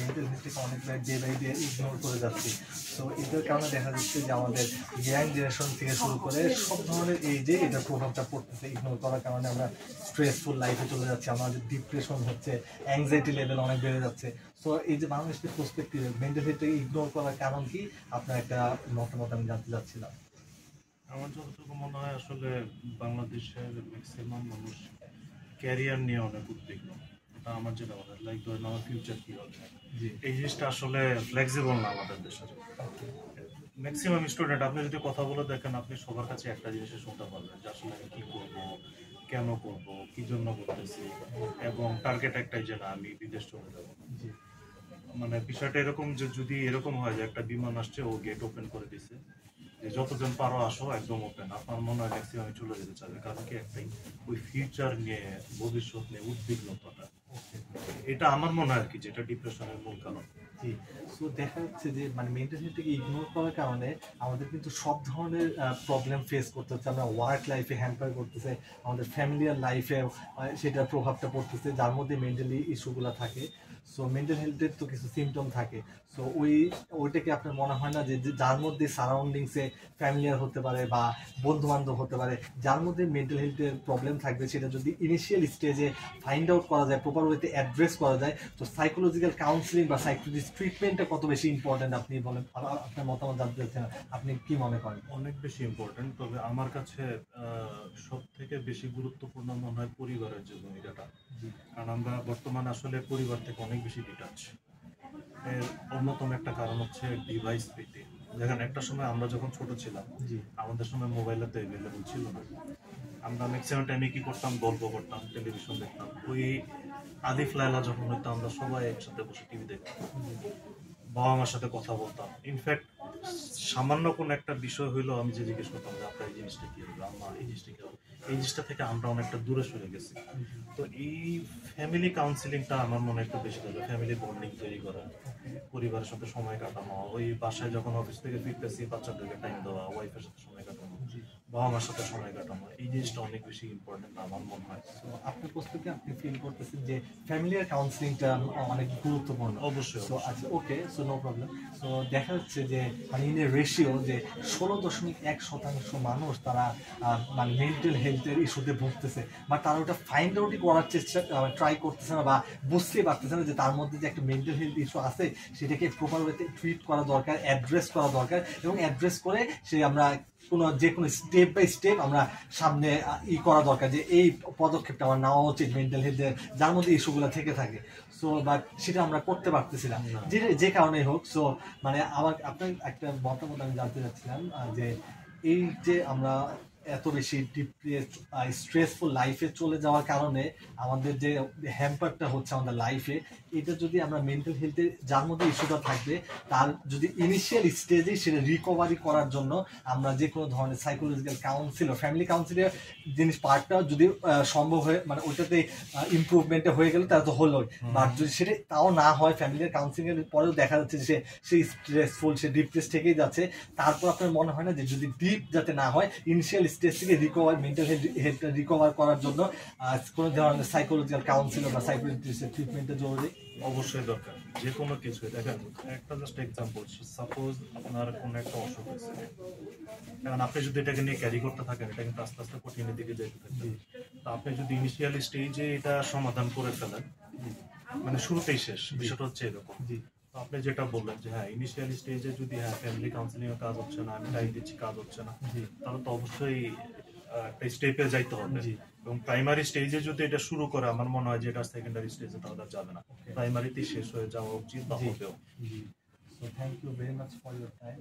Mental হেলথকে অনেক day by day ignore করে যাচ্ছি। সো এটার কারণে দেখা যাচ্ছে যে আমাদের ইয়াং জেনারেশন থেকে শুরু করে সব ধরনের এই যে এটার প্রভাবটা পড়তেছে। ইগনোর করার কারণে আমরা স্ট্রেসফুল লাইফে চলে যাচ্ছি, আমাদের ডিপ্রেশন হচ্ছে, অ্যাংজাইটি লেভেল অনেক বেড়ে যাচ্ছে। সো এই যে বাংলাদেশের পার্সপেক্টিভে মেন্টাল হেলথকে ইগনোর করার কারণ কি, আপনার একটা মতামত আমি জানতে চাচ্ছিলাম। আমার যতটুকু মনে হয় আসলে বাংলাদেশের ম্যাক্সিমাম মানুষ ক্যারিয়ার নিয়ে অনেক উদ্বিগ্ন। এটা আমার যেটা মনে হয়, লাইক ধরেন আমার ফিউচার কি হবে, এই জিনিসটা আসলে ফ্লেক্সিবল না আমাদের দেশের। ম্যাক্সিমাম স্টুডেন্ট আপনি যদি কথা বলে দেখেন, আপনি সবার কাছে একটা জিনিসই শুনতে পারবেন যে আসলে আমি কি করব, কেন করব, কি জন্য করতেছি, এবং টার্গেট একটাই যে না আমি বিদেশ চলে যাবো। মানে বিষয়টা এরকম যে যদি এরকম হয় যে একটা বিমান আসছে, ও গেট ওপেন করে দিছে, যে যতজন পারো আসো, একদম ওপেন, আপনার মনে হয় ম্যাক্সিমাম চলে যেতে চাবে। কারণ কি একটাই, ওই ফিউচার নিয়ে, ভবিষ্যৎ নিয়ে উদ্বিগ্নতাটা, এটা আমার মনে হয় আর কি যেটা ডিপ্রেশনের মূল কারণ। জি। সো দেখা যাচ্ছে যে মানে মেন্টাল হেলথকে ইগনোর করার কারণে আমাদের কিন্তু সব ধরনের প্রবলেম ফেস করতে হচ্ছে। আমরা ওয়ার্ক লাইফে হ্যাম্পার করতেছে, আমাদের ফ্যামিলিয়ার লাইফে সেটার প্রভাবটা পড়তেছে, যার মধ্যে মেন্টালি ইস্যুগুলো থাকে। সো মেন্টাল হেলথের তো কিছু সিমটম থাকে। সো ওইটাকে আপনার মনে হয় না যে যার মধ্যে সারাউন্ডিংসে ফ্যামিলিয়ার হতে পারে বা বন্ধু বান্ধব হতে পারে, যার মধ্যে মেন্টাল হেলথের প্রবলেম থাকবে, সেটা যদি ইনিশিয়াল স্টেজে ফাইন্ড আউট করা যায়, প্রপার ওয়েতে অ্যাড্রেস করা যায়, তো সাইকোলজিক্যাল কাউন্সিলিং বা সাইকোলজিস্ট ট্রিটমেন্টটা কত বেশি ইম্পর্টেন্ট আপনি বলেন। আপনার মতামত জানতে চাচ্ছেন, আপনি কি মনে করেন? অনেক বেশি ইম্পর্টেন্ট। তবে আমার কাছে সব থেকে বেশি গুরুত্বপূর্ণ মনে হয় পরিবারের যে ভূমিকাটা। কারণ আমরা বর্তমানে আসলে পরিবার থেকে অনেক বেশি ডিটাচ। এর অন্যতম একটা কারণ হচ্ছে ডিভাইস পেতে। দেখেন একটা সময় আমরা যখন ছোট ছিলাম, আমাদের সময় মোবাইলে তো অ্যাভেলেবল ছিল না। আমরা ম্যাক্সিমাম টাইমে কি করতাম, গল্প করতাম, টেলিভিশন দেখতাম। ওই আলিফ লায়লা যখন হইতো, আমরা সবাই একসাথে বসে টিভি দেখতাম, বাবা মার সাথে কথা বলতাম। ইনফ্যাক্ট সামান্য কোনো একটা বিষয় হইলো, আমি যে জিজ্ঞেস করতাম যে আপনার এই জিনিসটা কি হবে, আম্মা এই জিনিসটা কি হবে, এই জিনিসটা থেকে আমরা অনেকটা দূরে সরে গেছি। তো এই ফ্যামিলি কাউন্সিলিংটা আমার মনে একটু বেশি দরকার। ফ্যামিলি বন্ডিং তৈরি করা, পরিবারের সাথে সময় কাটানো, ওই বাসায় যখন অফিস থেকে ফিরতেছি বাচ্চাদেরকে টাইম দেওয়া, ওয়াইফের সাথে সময় কাটানো, বাবা মার সাথে সময় কাটানো, এই জিনিসটা অনেক বেশি ইম্পর্টেন্ট আমার মনে হয়। তো আপনার প্রস্তুতি আপনি ফিল করতেছেন যে ফ্যামিলিয়ার কাউন্সিলিংটা অনেক গুরুত্বপূর্ণ। অবশ্যই। সো আচ্ছা, ওকে, সো নো প্রবলেম। সো দেখা যাচ্ছে যে মানে ইন এ রেশিও যে 16.1% মানুষ তারা মানে মেন্টাল হেলথের ইস্যুতে ভুগতেছে, বা তারা ওটা ফাইন্ড আউটই করার চেষ্টা ট্রাই করতেছে না, বা বুঝতেই পারতেছে না যে তার মধ্যে যে একটা মেন্টাল হেলথ ইস্যু আছে, সেটাকে প্রপার ওয়েতে ট্রিট করা দরকার, অ্যাড্রেস করা দরকার, এবং অ্যাড্রেস করে সে আমরা যে কোনো স্টেপ বাই স্টেপ আমরা সামনে করা দরকার, যে এই পদক্ষেপটা আমার নেওয়া উচিত মেন্টাল হেলথের যার মধ্যে ইস্যুগুলো থেকে থাকে। সো বাট সেটা আমরা করতে পারতেছি না, যে কারণেই হোক। সো মানে আমার আপনার একটা মতামত আমি জানতে চাচ্ছিলাম যে এই যে আমরা এত বেশি স্ট্রেসফুল লাইফে চলে যাওয়ার কারণে আমাদের যে হ্যাম্পারটা হচ্ছে আমাদের লাইফে, এটা যদি আমরা মেন্টাল হেলথে যার মধ্যে ইস্যুটা থাকবে, তার যদি ইনিশিয়াল স্টেজে সেটা রিকভারি করার জন্য আমরা যে কোনো ধরনের সাইকোলজিক্যাল কাউন্সিল, ফ্যামিলি কাউন্সিলের জিনিস পার্টটা যদি সম্ভব হয়ে মানে ওইটাতে ইমপ্রুভমেন্টটা হয়ে গেলে তাহলে তো হলোই। বাট যদি সেটা তাও না হয়, ফ্যামিলির কাউন্সিলিং এর পরেও দেখা যাচ্ছে যে সে স্ট্রেসফুল, সে ডিপ্রেস থেকেই যাচ্ছে, তারপর আপনার মনে হয় না যে যদি ডিপ যাতে না হয়, ইনিশিয়াল স্টেজ থেকে রিকভার, মেন্টাল হেলথ রিকভার করার জন্য কোনো ধরনের সাইকোলজিক্যাল কাউন্সিলর বা সাইকোলজিস্টের ট্রিটমেন্টের জরুরি? অবশ্যই দরকার। যে কোনো কিছু দেখেন, একটা জাস্ট এক্সাম্পল, সাপোজ আপনার কোনো একটা অসুখ হয়েছে, কারণ আপনি যদি এটাকে নিয়ে ক্যারি করতে থাকেন, এটা কিন্তু আস্তে আস্তে কঠিনের দিকে যেতে থাকবে। তো আপনি যদি ইনিশিয়াল স্টেজে এটা সমাধান করে ফেলেন, মানে শুরুতেই শেষ, বিষয়টা হচ্ছে এরকম। তো আপনি যেটা বললেন যে হ্যাঁ, ইনিশিয়াল স্টেজে যদি ফ্যামিলি কাউন্সিলিং এর কাজ হচ্ছে না, আমি টাইম দিচ্ছি, কাজ হচ্ছে না, তাহলে তো অবশ্যই একটা স্টেপে যাইতে হবে। এবং প্রাইমারি স্টেজে যদি এটা শুরু করে, আমার মনে হয় যে এটা সেকেন্ডারি স্টেজে তাহলে যাবে না, প্রাইমারিতেই শেষ হয়ে যাওয়া উচিত বা হবেও। So thank you very much for your time.